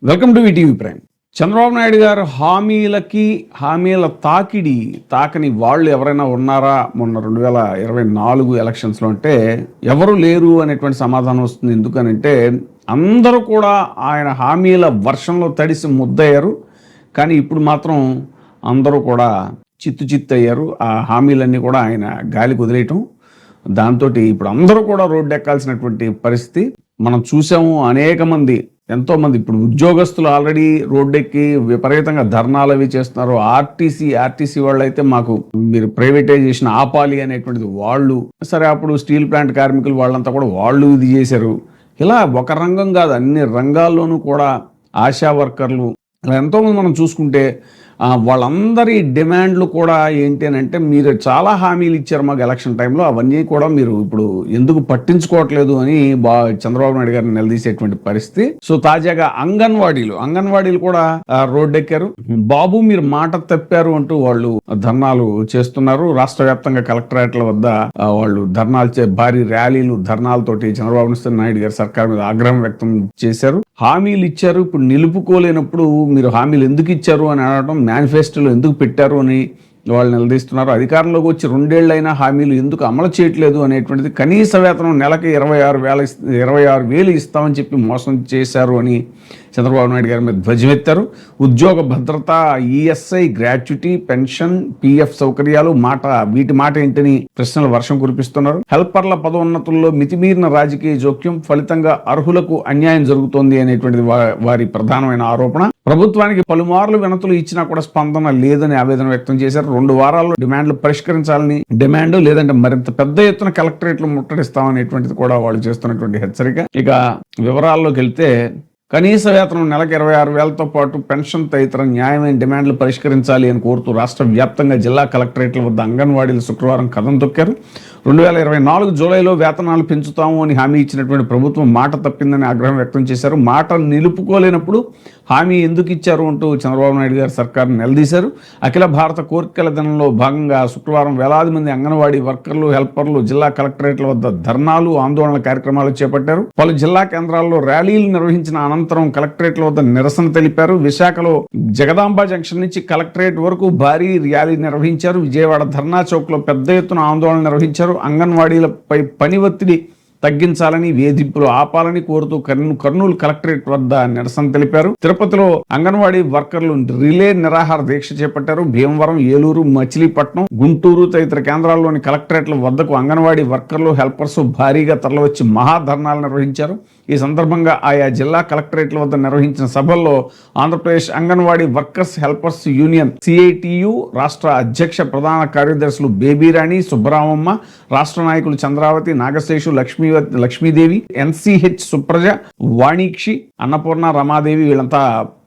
Welcome to ETV prime. Chandrababu Naidu గారు హామీల తాకని వాళ్ళు ఎవరైనా ఉన్నారా మొన్న 2024 ఎలక్షన్స్లో అంటే ఎవరు లేరు అనేటువంటి సమాధానం వస్తుంది. ఎందుకనంటే అందరూ కూడా ఆయన హామీల వర్షంలో తడిసి ముద్దయ్యారు. కానీ ఇప్పుడు మాత్రం అందరూ కూడా చిత్తు అయ్యారు. ఆ హామీలన్నీ కూడా ఆయన గాలికి వదిలేయటం, దాంతో ఇప్పుడు అందరూ కూడా రోడ్డు ఎక్కాల్సినటువంటి పరిస్థితి మనం చూసాము. ఎంతోమంది ఇప్పుడు ఉద్యోగస్తులు ఆల్రెడీ రోడ్డెక్కి విపరీతంగా ధర్నాలు అవి చేస్తున్నారు. ఆర్టీసీ వాళ్ళు అయితే మాకు మీరు ప్రైవేటైజేషన్ ఆపాలి అనేటువంటిది వాళ్ళు. సరే, అప్పుడు స్టీల్ ప్లాంట్ కార్మికులు వాళ్ళంతా కూడా వాళ్ళు ఇది చేశారు. ఇలా ఒక రంగం కాదు, అన్ని రంగాల్లోనూ కూడా ఆశా వర్కర్లు ఇలా ఎంతోమంది మనం చూసుకుంటే వాళ్ళందరి డిమాండ్లు కూడా ఏంటి అని అంటే, మీరు చాలా హామీలు ఇచ్చారు మాకు ఎలక్షన్ టైంలో, అవన్నీ కూడా మీరు ఇప్పుడు ఎందుకు పట్టించుకోవట్లేదు అని చంద్రబాబు నాయుడు గారిని నిలదీసేటువంటి పరిస్థితి. సో తాజాగా అంగన్వాడీలు కూడా రోడ్డెక్కారు. బాబు మీరు మాట తప్పారు అంటూ వాళ్ళు ధర్నాలు చేస్తున్నారు. రాష్ట్ర వ్యాప్తంగా కలెక్టరేట్ల వద్ద వాళ్ళు భారీ ర్యాలీలు ధర్నాలతోటి చంద్రబాబు నాయుడు గారి సర్కార్ మీద ఆగ్రహం వ్యక్తం చేశారు. హామీలు ఇచ్చారు, ఇప్పుడు నిలుపుకోలేనప్పుడు మీరు హామీలు ఎందుకు ఇచ్చారు అని అనడం, మేనిఫెస్టోలో ఎందుకు పెట్టారు అని వాళ్ళు నిలదీస్తున్నారు. అధికారంలోకి వచ్చి 2 ఏళ్ళైనా హామీలు ఎందుకు అమలు చేయట్లేదు అనేటువంటిది, కనీస వేతనం నెలకి 26,000 ఇస్తామని చెప్పి మోసం చేశారు అని చంద్రబాబు నాయుడు గారి మీద ధ్వజమెత్తారు. ఉద్యోగ భద్రత, ఈఎస్ఐ, గ్రాట్యుటీ, పెన్షన్, పిఎఫ్ సౌకర్యాలు వీటి మాట ఏంటని ప్రశ్నలు వర్షం కురిపిస్తున్నారు. హెల్పర్ల పదోన్నతుల్లో మితిమీరిన రాజకీయ జోక్యం ఫలితంగా అర్హులకు అన్యాయం జరుగుతోంది అనేటువంటిది వారి ప్రధానమైన ఆరోపణ. ప్రభుత్వానికి పలుమార్లు వినతులు ఇచ్చినా కూడా స్పందన లేదని ఆవేదన వ్యక్తం చేశారు. 2 వారాల్లో డిమాండ్లు పరిష్కరించాలని డిమాండ్, లేదంటే మరింత పెద్ద ఎత్తున కలెక్టరేట్లు ముట్టడిస్తామనేటువంటిది కూడా వాళ్ళు చేస్తున్నటువంటి హెచ్చరిక. ఇక వివరాల్లోకి వెళ్తే, కనీస వేతనం నెలకు 26,000తో పాటు పెన్షన్ తదితర న్యాయమైన డిమాండ్లు పరిష్కరించాలి అని కోరుతూ రాష్ట్ర వ్యాప్తంగా జిల్లా కలెక్టరేట్ల వద్ద అంగన్వాడీలు శుక్రవారం కథం తొక్కారు. 2024 జూలైలో వేతనాలు పెంచుతాము అని హామీ ఇచ్చినటువంటి ప్రభుత్వం మాట తప్పిందని ఆగ్రహం వ్యక్తం చేశారు. మాట నిలుపుకోలేనప్పుడు హామీ ఎందుకు ఇచ్చారు అంటూ చంద్రబాబు నాయుడు గారి సర్కారును నిలదీశారు. అఖిల భారత కోరికల దినంలో భాగంగా శుక్రవారం వేలాది మంది అంగన్వాడీ వర్కర్లు, హెల్పర్లు జిల్లా కలెక్టరేట్ల వద్ద ధర్నాలు, ఆందోళన కార్యక్రమాలు చేపట్టారు. పలు జిల్లా కేంద్రాల్లో ర్యాలీలు నిర్వహించిన అనంతరం కలెక్టరేట్ల వద్ద నిరసన తెలిపారు. విశాఖలో జగదాంబ జంక్షన్ నుంచి కలెక్టరేట్ వరకు భారీ ర్యాలీ నిర్వహించారు. విజయవాడ ధర్నా చౌక్ లో పెద్ద ఎత్తున ఆందోళన నిర్వహించారు. అంగన్వాడీలపై పని ఒత్తిడి తగ్గించాలని, వేధింపులు ఆపాలని కోరుతూ కర్నూలు కలెక్టరేట్ వద్ద నిరసన తెలిపారు. తిరుపతిలో అంగన్వాడీ వర్కర్లు రిలే నిరాహార దీక్ష చేపట్టారు. భీమవరం, ఏలూరు, మచిలీపట్నం, గుంటూరు తదితర కేంద్రాల్లోని కలెక్టరేట్ల వద్దకు అంగన్వాడీ వర్కర్లు, హెల్పర్స్ భారీగా తరలివచ్చి మహాధర్నాలు నిర్వహించారు. ఈ సందర్భంగా ఆయా జిల్లా కలెక్టరేట్ల వద్ద నిర్వహించిన సభల్లో Andhra Pradesh anganwadi workers helpers union CITU రాష్ట్ర అధ్యక్ష ప్రధాన కార్యదర్శులు బేబీరాణి, సుబ్బరామమ్మ, రాష్ట్ర నాయకులు చంద్రావతి, నాగశేషు, లక్ష్మీదేవి, ఎన్సిహెచ్ సుప్రజ, వాణిక్షి, అన్నపూర్ణ, రమాదేవి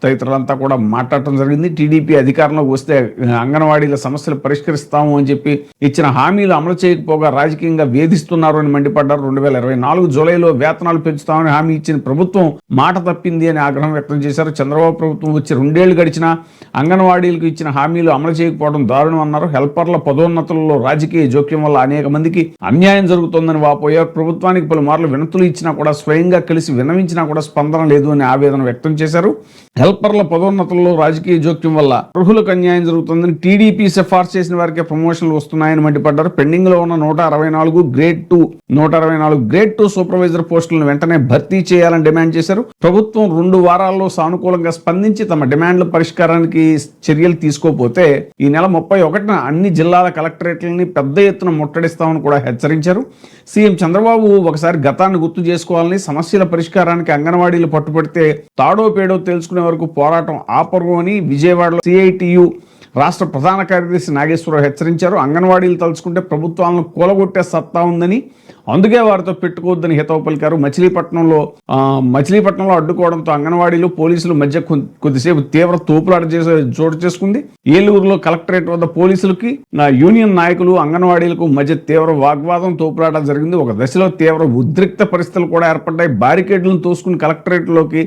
తదితరులంతా కూడా మాట్లాడటం జరిగింది. టీడీపీ అధికారంలోకి వస్తే అంగన్వాడీల సమస్యలు పరిష్కరిస్తాము అని చెప్పి ఇచ్చిన హామీలు అమలు చేయకపోగా రాజకీయంగా వేధిస్తున్నారు అని మండిపడ్డారు. 2024 జూలైలో వేతనాలు పెంచుతామని హామీ ఇచ్చిన ప్రభుత్వం మాట తప్పింది అని ఆగ్రహం వ్యక్తం చేశారు. చంద్రబాబు ప్రభుత్వం వచ్చి 2 ఏళ్లు గడిచినా అంగన్వాడీలకు ఇచ్చిన హామీలు అమలు చేయకపోవడం దారుణం అన్నారు. హెల్పర్ల పదోన్నతులలో రాజకీయ జోక్యం వల్ల అనేక మందికి అన్యాయం జరుగుతోందని వాపోయారు. ప్రభుత్వానికి పలుమార్లు వినతులు ఇచ్చినా కూడా, స్వయంగా కలిసి విన్నవించినా కూడా స్పందన లేదు అని ఆవేదన వ్యక్తం చేశారు. హెల్పర్ల పదోన్నతుల్లో రాజకీయ జోక్యం వల్ల అర్హులకు అన్యాయం జరుగుతుందని, టీడీపీ సిఫార్సు చేసిన వారికి ప్రమోషన్లు వస్తున్నాయని మండిపడ్డారు. పెండింగ్ లో ఉన్న 164 గ్రేడ్ 2 సూపర్వైజర్ పోస్టులను వెంటనే భర్తీ చేయాలని డిమాండ్ చేశారు. ప్రభుత్వం 2 వారాల్లో సానుకూలంగా స్పందించి తమ డిమాండ్ల పరిష్కారానికి చర్యలు తీసుకోకపోతే ఈ నెల 31న అన్ని జిల్లాల కలెక్టరేట్లని పెద్ద ఎత్తున ముట్టడిస్తామని కూడా హెచ్చరించారు. సీఎం చంద్రబాబు ఒకసారి గతాన్ని గుర్తు చేసుకోవాలని, సమస్యల పరిష్కారానికి అంగన్వాడీలు పట్టుబడితే తాడో పేడో తెలుసుకునే వరకు పోరాటం ఆపరు అని విజయవాడలో సిఐటియు రాష్ట్ర ప్రధాన కార్యదర్శి నాగేశ్వరరావు హెచ్చరించారు. అంగన్వాడీలు తలుచుకుంటే ప్రభుత్వాలను కూలగొట్టే సత్తా ఉందని, అందుకే వారితో పెట్టుకోవద్దని హితవు పలికారు. మచిలీపట్నంలో అడ్డుకోవడంతో అంగన్వాడీలు, పోలీసుల మధ్య కొద్దిసేపు తీవ్ర తోపులాట చోటు చేసుకుంది. ఏలూరులో కలెక్టరేట్ వద్ద పోలీసులకి, యూనియన్ నాయకులు, అంగన్వాడీలకు మధ్య తీవ్ర వాగ్వాదం, తోపులాట జరిగింది. ఒక దశలో తీవ్ర ఉద్రిక్త పరిస్థితులు కూడా ఏర్పడ్డాయి. బారికేడ్లను తోసుకుని కలెక్టరేట్ లోకి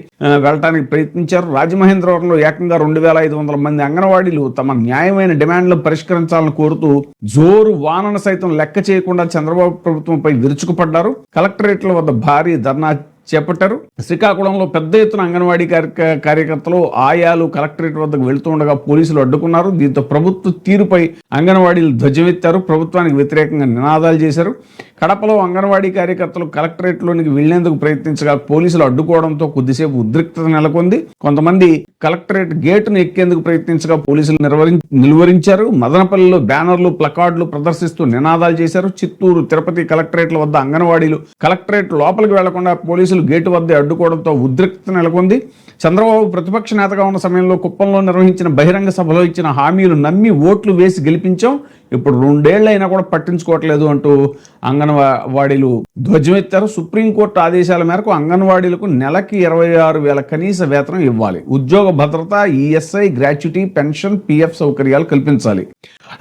వెళ్ళడానికి ప్రయత్నించారు. రాజమహేంద్రవరంలో ఏకంగా 2,500 మంది అంగన్వాడీలు తమ న్యాయమైన డిమాండ్లను పరిష్కరించాలని కోరుతూ జోరు వానను సైతం లెక్క చేయకుండా చంద్రబాబు ప్రభుత్వంపై విరుచుకుపడ్డారు. కలెక్టరేట్ల వద్ద భారీ ధర్నా చేపట్టారు. శ్రీకాకుళంలో పెద్ద ఎత్తున అంగన్వాడీ కార్యకర్తలు ఆయాలు కలెక్టరేట్ వద్దకు వెళ్తూ ఉండగా పోలీసులు అడ్డుకున్నారు. దీంతో ప్రభుత్వ తీరుపై అంగన్వాడీలు ధ్వజమెత్తారు, ప్రభుత్వానికి వ్యతిరేకంగా నినాదాలు చేశారు. కడపలో అంగన్వాడీ కార్యకర్తలు కలెక్టరేట్లోనికి వెళ్లేందుకు ప్రయత్నించగా పోలీసులు అడ్డుకోవడంతో కొద్దిసేపు ఉద్రిక్తత నెలకొంది. కొంతమంది కలెక్టరేట్ గేటును ఎక్కేందుకు ప్రయత్నించగా పోలీసులు నిలువరించారు. మదనపల్లిలో బ్యానర్లు ప్లకార్డులు ప్రదర్శిస్తూ నినాదాలు చేశారు. చిత్తూరు, తిరుపతి కలెక్టరేట్ల వద్ద అంగన్వాడీలు కలెక్టరేట్ లోపలికి వెళ్లకుండా పోలీసులు గేటు వద్ద అడ్డుకోవడంతో ఉద్రిక్తత నెలకొంది. చంద్రబాబు ప్రతిపక్ష నేతగా ఉన్న సమయంలో కుప్పంలో నిర్వహించిన బహిరంగ సభలో ఇచ్చిన హామీలు నమ్మి ఓట్లు వేసి గెలిపించాం, ఇప్పుడు 2 ఏళ్లైనా కూడా పట్టించుకోవట్లేదు అంటూ అంగన్వాడీలు ధ్వజమెత్తారు. సుప్రీంకోర్టు ఆదేశాల మేరకు అంగన్వాడీలకు నెలకి 26,000 కనీస వేతనం ఇవ్వాలి. ఉద్యోగ భద్రత, ఈఎస్ఐ, గ్రాట్యుటీ, పెన్షన్, పిఎఫ్ సౌకర్యాలు కల్పించాలి.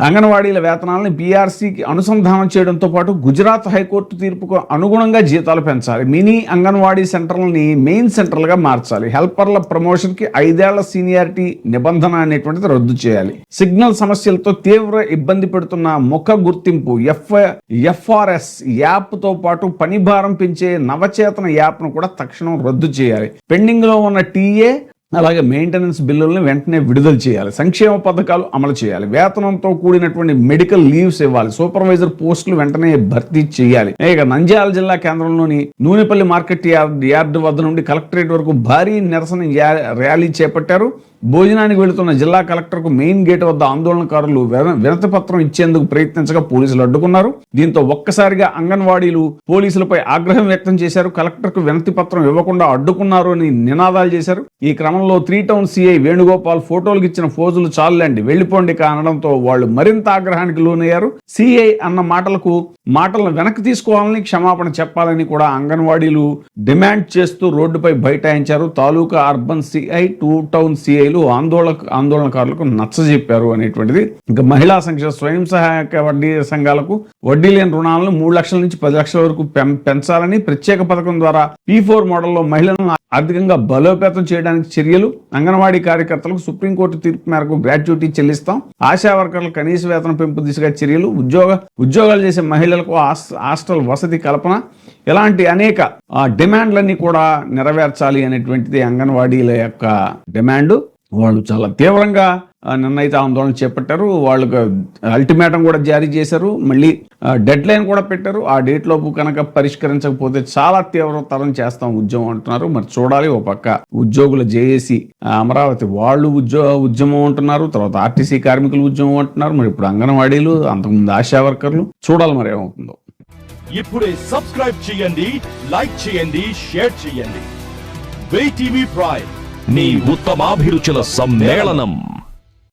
అంగన్వాడీల వేతనాలను పీఆర్సీకి అనుసంధానం చేయడంతో పాటు గుజరాత్ హైకోర్టు తీర్పుకు అనుగుణంగా జీతాలు పెంచాలి. మినీ అంగన్వాడీ సెంటర్లని మెయిన్ సెంటర్లుగా మార్చాలి. హెల్పర్ల ప్రమోషన్కి 5 ఏళ్ల సీనియారిటీ నిబంధన అనేటువంటిది రద్దు చేయాలి. సిగ్నల్ సమస్యలతో తీవ్ర ఇబ్బంది పెడుతున్న ముఖ గుర్తింపు ఎఫ్ఆర్ఎస్ యాప్తో పాటు పని భారం పెంచే నవచేతన యాప్ను కూడా తక్షణం రద్దు చేయాలి. పెండింగ్ లో ఉన్న టీఏ అలాగే మెయింటెనెన్స్ బిల్లులను వెంటనే విడుదల చేయాలి. సంక్షేమ పథకాలు అమలు చేయాలి. వేతనంతో కూడినటువంటి మెడికల్ లీవ్స్ ఇవ్వాలి. సూపర్వైజర్ పోస్టులు వెంటనే భర్తీ చేయాలి. ఇక నంద్యాల జిల్లా కేంద్రంలోని నూనెపల్లి మార్కెట్ యార్డు వద్ద నుండి కలెక్టరేట్ వరకు భారీ నిరసన ర్యాలీ చేపట్టారు. భోజనానికి వెళుతున్న జిల్లా కలెక్టర్కు మెయిన్ గేట్ వద్ద ఆందోళనకారులు వినతి పత్రం ఇచ్చేందుకు ప్రయత్నించగా పోలీసులు అడ్డుకున్నారు. దీంతో ఒక్కసారిగా అంగన్వాడీలు పోలీసులపై ఆగ్రహం వ్యక్తం చేశారు. కలెక్టర్కు వినతి పత్రం ఇవ్వకుండా అడ్డుకున్నారు అని నినాదాలు చేశారు. ఈ క్రమంలో 3 టౌన్ సిఐ వేణుగోపాల్ ఫోటోలకు ఇచ్చిన ఫోజులు చాలండి వెళ్ళిపోండి అనడంతో వాళ్ళు మరింత ఆగ్రహానికి లోనయ్యారు. సిఐ అన్న మాటలను వెనక్కి తీసుకోవాలని, క్షమాపణ చెప్పాలని కూడా అంగన్వాడీలు డిమాండ్ చేస్తూ రోడ్డుపై బైఠాయించారు. తాలూకా అర్బన్ సిఐ, 2 టౌన్ సిఐ ఆందోళనకారులకు నచ్చజెప్పారు అనేటువంటిది. ఇంకా మహిళా సంక్షేమ స్వయం సహాయక వడ్డీ సంఘాలకు వడ్డీ లేని రుణాలను 3 లక్షల నుంచి 10 లక్షల వరకు పెంచాలని, ప్రత్యేక పథకం ద్వారా P4 మోడల్లో మహిళలను ఆర్థికంగా బలోపేతం చేయడానికి చర్యలు, అంగన్వాడీ కార్యకర్తలకు సుప్రీంకోర్టు తీర్పు మేరకు గ్రాట్యుటీ చెల్లిస్తాం, ఆశా వర్కర్ల కనీస వేతన పెంపు దిశగా చర్యలు, ఉద్యోగాలు చేసే మహిళలకు హాస్టల్ వసతి కల్పన, ఇలాంటి అనేక డిమాండ్లన్నీ కూడా నెరవేర్చాలి అనేటువంటిది అంగన్వాడీల యొక్క డిమాండ్. వాళ్ళు చాలా తీవ్రంగా నిన్నైతే ఆందోళన చేపట్టారు. వాళ్ళకు అల్టిమేటం కూడా జారీ చేశారు. మళ్ళీ డెడ్ లైన్ కూడా పెట్టారు. ఆ డేట్ లోపు కనుక పరిష్కరించకపోతే చాలా తీవ్రతరం చేస్తాం ఉద్యమం అంటున్నారు. మరి చూడాలి. ఓ పక్క ఉద్యోగుల జేఏసీ అమరావతి వాళ్ళు ఉద్యమం అంటున్నారు, తర్వాత ఆర్టీసీ కార్మికులు ఉద్యమం అంటున్నారు, మరి ఇప్పుడు అంగన్వాడీలు, అంతకుముందు ఆశా వర్కర్లు. చూడాలి మరి ఏమవుతుందో. ఇప్పుడే సబ్స్క్రైబ్ చేయండి, లైక్ చేయండి, షేర్ చేయండి. VTV ప్రైమ్, మీ ఉత్తమాభిరుచుల సమ్మేళనం.